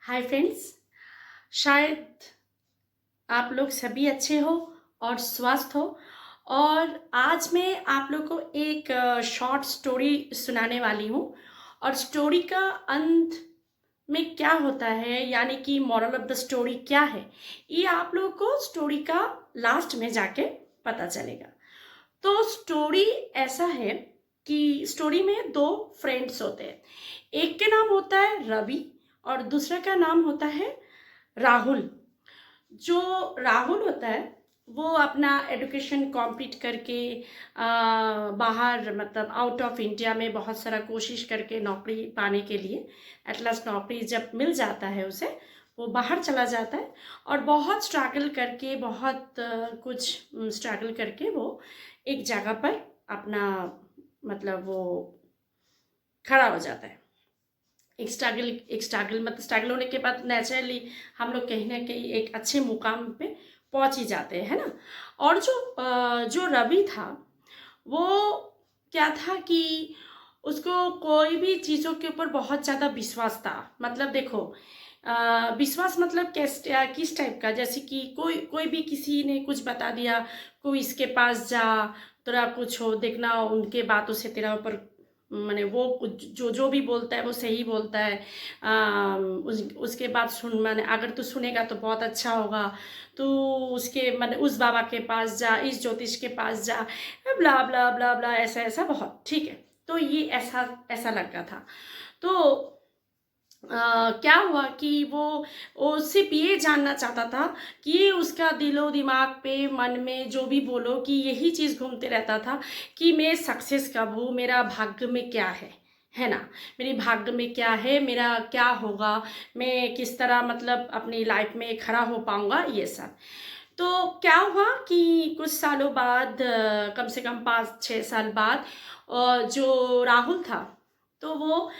Hi friends. शायद आप लोग सभी अच्छे हो और स्वस्थ हो। और आज मैं आप लोग को एक शॉर्ट स्टोरी सुनाने वाली हूँ। और स्टोरी का अंत में क्या होता है, यानी कि मॉरल ऑफ द स्टोरी क्या है, ये आप लोग को स्टोरी का लास्ट में जाके पता चलेगा। तो स्टोरी ऐसा है कि स्टोरी में दो फ्रेंड्स होते हैं। एक के नाम होता है रवि और दूसरे का नाम होता है राहुल। जो राहुल होता है वो अपना एजुकेशन कंप्लीट करके बाहर मतलब आउट ऑफ इंडिया में बहुत सारा कोशिश करके नौकरी पाने के लिए एट लास्ट नौकरी जब मिल जाता है उसे, वो बाहर चला जाता है। और बहुत स्ट्रगल करके बहुत कुछ स्ट्रगल करके वो एक जगह पर अपना मतलब वो खड़ा हो जाता है। एक स्ट्रगल मतलब स्ट्रगल होने के बाद नेचुरली हम लोग कहीं ना कहीं एक अच्छे मुकाम पे पहुंच ही जाते हैं, है ना। और जो रवि था वो क्या था कि उसको कोई भी चीज़ों के ऊपर बहुत ज़्यादा विश्वास था। मतलब देखो, विश्वास मतलब किस टाइप का, जैसे कि कोई कोई भी किसी ने कुछ बता दिया, कोई इसके पास जा, तेरा कुछ हो देखना, उनके बातों से तेरा ऊपर माने वो जो जो भी बोलता है वो सही बोलता है। उसके बाद सुन माने अगर तू सुनेगा तो बहुत अच्छा होगा। तो उसके माने उस बाबा के पास जा, इस ज्योतिष के पास जा, ब्ला ब्ला ब्ला ब्ला, ऐसा ऐसा बहुत ठीक है। तो ये ऐसा ऐसा लगा था। तो क्या हुआ कि वो सिर्फ ये जानना चाहता था कि उसका दिलो दिमाग पे मन में जो भी बोलो कि यही चीज़ घूमते रहता था कि मैं सक्सेस कब हूँ, मेरा भाग्य में क्या है ना। मेरी भाग्य में क्या है, मेरा क्या होगा, मैं किस तरह मतलब अपनी लाइफ में खड़ा हो पाऊंगा, ये सब। तो क्या हुआ कि कुछ सालों बाद, कम से कम 5-6 साल बाद, जो राहुल था तो वो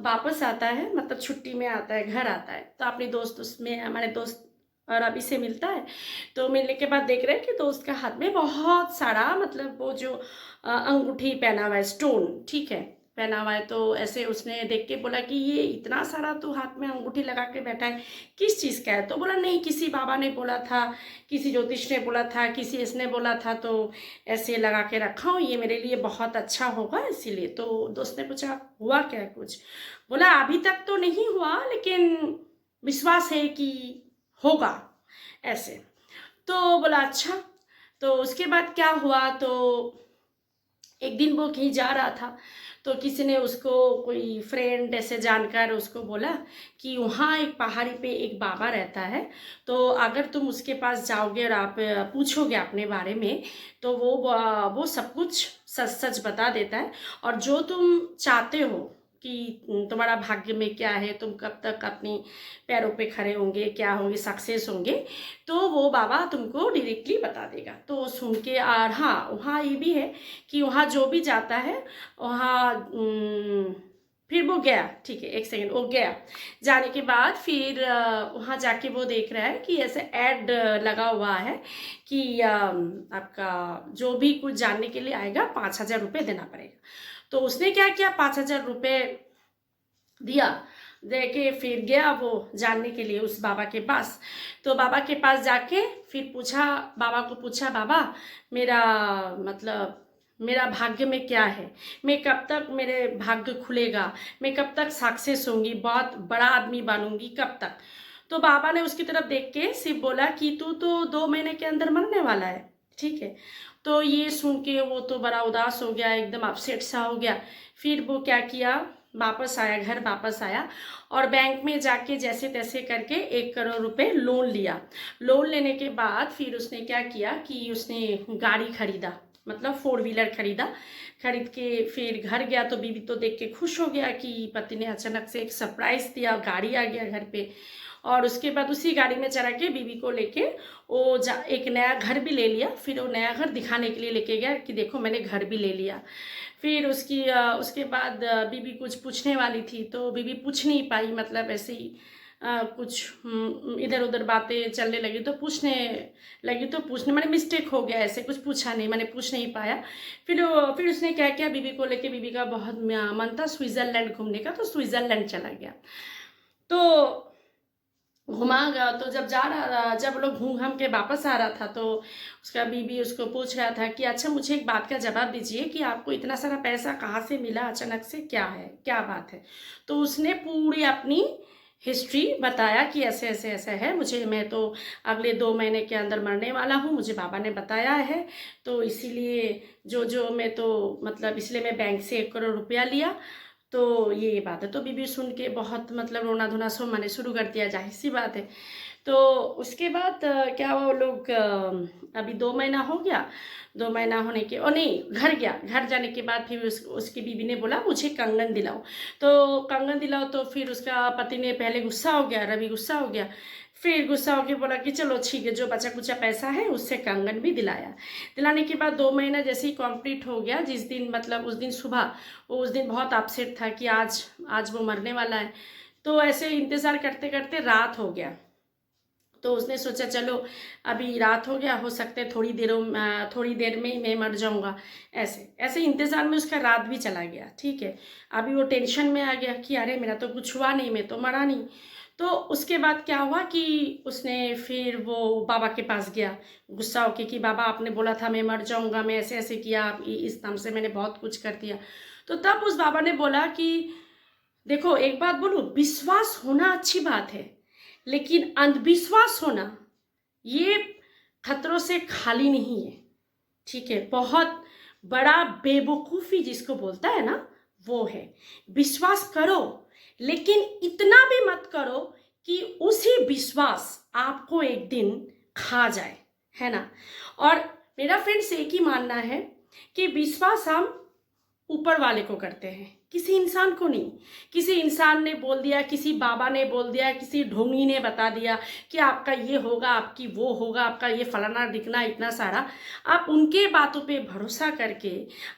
वापस आता है, मतलब छुट्टी में आता है, घर आता है। तो अपने दोस्त उसमें हमारे दोस्त रवि से मिलता है। तो मिलने के बाद देख रहे हैं कि दोस्त का हाथ में बहुत सारा मतलब वो जो अंगूठी पहना हुआ है, स्टोन ठीक है पहना हुआ है। तो ऐसे उसने देख के बोला कि ये इतना सारा तो हाथ में अंगूठी लगा के बैठा है, किस चीज़ का है। तो बोला नहीं, किसी बाबा ने बोला था, किसी ज्योतिष ने बोला था, किसी इसने बोला था, तो ऐसे लगा के रखा हूँ, ये मेरे लिए बहुत अच्छा होगा इसीलिए। तो दोस्त ने पूछा हुआ क्या कुछ। बोला अभी तक तो नहीं हुआ लेकिन विश्वास है कि होगा, ऐसे। तो बोला अच्छा। तो उसके बाद क्या हुआ, तो एक दिन वो कहीं जा रहा था तो किसी ने उसको, कोई फ्रेंड ऐसे जानकर उसको बोला कि वहाँ एक पहाड़ी पे एक बाबा रहता है। तो अगर तुम उसके पास जाओगे और आप पूछोगे अपने बारे में, तो वो सब कुछ सच सच बता देता है। और जो तुम चाहते हो कि तुम्हारा भाग्य में क्या है, तुम कब तक अपनी पैरों पे खड़े होंगे, क्या होंगे, सक्सेस होंगे, तो वो बाबा तुमको डायरेक्टली बता देगा। तो सुन के, और हाँ वहाँ ये भी है कि वहाँ जो भी जाता है वहाँ फिर वो गया, ठीक है, एक सेकंड, वो गया। जाने के बाद फिर वहाँ जाके वो देख रहा है कि ऐसे ऐड लगा हुआ है कि आपका जो भी कुछ जानने के लिए आएगा 5,000 रुपये देना पड़ेगा। तो उसने क्या किया, 5,000 रुपये दिया। दे के फिर गया वो जानने के लिए उस बाबा के पास। तो बाबा के पास जाके फिर पूछा, बाबा को पूछा, बाबा मेरा मतलब मेरा भाग्य में क्या है, मैं कब तक मेरे भाग्य खुलेगा, मैं कब तक सक्सेस होंगी, बहुत बड़ा आदमी बनूंगी, कब तक। तो बाबा ने उसकी तरफ देख के सिर्फ बोला कि तू तो 2 महीने के अंदर मरने वाला है, ठीक है। तो ये सुन के वो तो बड़ा उदास हो गया, एकदम अपसेट सा हो गया। फिर वो क्या किया, वापस आया, घर वापस आया और बैंक में जाके जैसे तैसे करके 1 करोड़ रुपए लोन लिया। लोन लेने के बाद फिर उसने क्या किया कि उसने गाड़ी खरीदा, मतलब 4 व्हीलर खरीदा। खरीद के फिर घर गया तो बीवी तो देख के खुश हो गया कि पति ने अचानक से एक सरप्राइज दिया, गाड़ी आ गया घर पे। और उसके बाद उसी गाड़ी में चढ़ा के बीवी को लेके वो एक नया घर भी ले लिया। फिर वो नया घर दिखाने के लिए लेके गया कि देखो मैंने घर भी ले लिया। फिर उसके बाद बीवी कुछ पूछने वाली थी तो बीवी पूछ नहीं पाई, मतलब ऐसे ही कुछ इधर उधर बातें चलने लगी तो पूछने मैंने मिस्टेक हो गया, ऐसे कुछ पूछा नहीं, मैंने पूछ नहीं पाया। फिर उसने क्या किया, बीवी को लेके, बीवी का बहुत मन था स्विट्ज़रलैंड घूमने का, तो स्विट्ज़रलैंड चला गया। तो घुमा गया। तो जब जा रहा, जब लोग घूम घाम के वापस आ रहा था तो उसका बीबी उसको पूछ रहा था कि अच्छा मुझे एक बात का जवाब दीजिए कि आपको इतना सारा पैसा कहाँ से मिला अचानक से, क्या है, क्या बात है। तो उसने पूरी अपनी हिस्ट्री बताया कि ऐसे ऐसे ऐसे है, मैं तो अगले 2 महीने के अंदर मरने वाला हूँ, मुझे बाबा ने बताया है, तो इसीलिए जो मैं तो मतलब इसलिए मैं बैंक से 1 करोड़ रुपया लिया। तो ये बात है। तो बीबी सुन के बहुत मतलब रोना धोना सो मैंने शुरू कर दिया, जाहिर सी बात है। तो उसके बाद क्या हुआ, वो लोग अभी 2 महीना हो गया। 2 महीना होने के नहीं, घर गया। घर जाने के बाद फिर उसकी बीवी ने बोला मुझे कंगन दिलाओ। तो कंगन दिलाओ, तो फिर उसका पति ने पहले गुस्सा हो गया, रवि गुस्सा हो गया। फिर गुस्सा होकर बोला कि चलो ठीक है, जो बचा कुचा पैसा है उससे कंगन भी दिलाया। दिलाने के बाद 2 महीना जैसे ही कंप्लीट हो गया, जिस दिन मतलब उस दिन सुबह, वो उस दिन बहुत अपसेट था कि आज वो मरने वाला है। तो ऐसे इंतज़ार करते करते रात हो गया। तो उसने सोचा चलो अभी रात हो गया, हो सकता है थोड़ी देर में ही मैं मर जाऊंगा। ऐसे ऐसे इंतज़ार में उसका रात भी चला गया। ठीक है, अभी वो टेंशन में आ गया कि अरे मेरा तो कुछ हुआ नहीं, मैं तो मरा नहीं। तो उसके बाद क्या हुआ कि उसने फिर वो बाबा के पास गया गुस्सा होके कि बाबा आपने बोला था मैं मर जाऊंगा, मैं ऐसे ऐसे किया, इस नाम से मैंने बहुत कुछ कर दिया। तो तब उस बाबा ने बोला कि देखो एक बात बोलूं, विश्वास होना अच्छी बात है, लेकिन अंधविश्वास होना ये खतरों से खाली नहीं है। ठीक है, बहुत बड़ा बेवकूफ़ी जिसको बोलता है ना, वो है। विश्वास करो, लेकिन इतना भी मत करो कि उसी विश्वास आपको एक दिन खा जाए, है ना। और मेरा फ्रेंड्स एक ही मानना है कि विश्वास हम ऊपर वाले को करते हैं, किसी इंसान को नहीं। किसी इंसान ने बोल दिया, किसी बाबा ने बोल दिया, किसी ढोंगी ने बता दिया कि आपका ये होगा, आपकी वो होगा, आपका ये फलाना दिखना, इतना सारा, आप उनके बातों पे भरोसा करके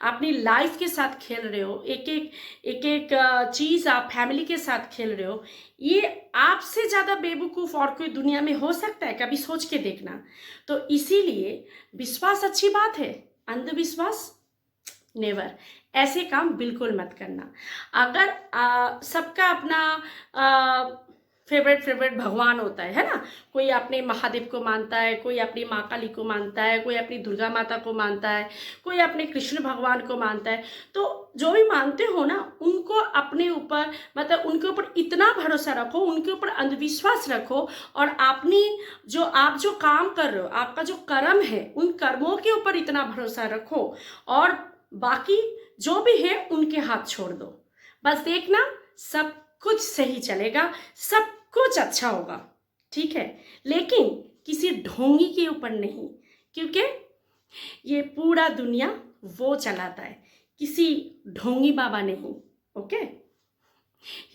अपनी लाइफ के साथ खेल रहे हो। एक चीज़ आप फैमिली के साथ खेल रहे हो। ये आपसे ज़्यादा बेवकूफ़ और कोई दुनिया में हो सकता है? कभी सोच के देखना। तो इसीलिए विश्वास अच्छी बात है, अंधविश्वास नेवर। ऐसे काम बिल्कुल मत करना। अगर सबका अपना फेवरेट भगवान होता है ना। कोई अपने महादेव को मानता है, कोई अपनी माँ काली को मानता है, कोई अपनी दुर्गा माता को मानता है, कोई अपने कृष्ण भगवान को मानता है। तो जो भी मानते हो ना, उनको अपने ऊपर मतलब उनके ऊपर इतना भरोसा रखो, उनके ऊपर अंधविश्वास रखो, और आप जो काम कर रहे हो, आपका जो कर्म है, उन कर्मों के ऊपर इतना भरोसा रखो, और बाकी जो भी है उनके हाथ छोड़ दो। बस देखना सब कुछ सही चलेगा, सब कुछ अच्छा होगा। ठीक है, लेकिन किसी ढोंगी के ऊपर नहीं, क्योंकि ये पूरा दुनिया वो चलाता है, किसी ढोंगी बाबा नहीं। ओके,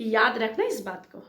याद रखना इस बात को।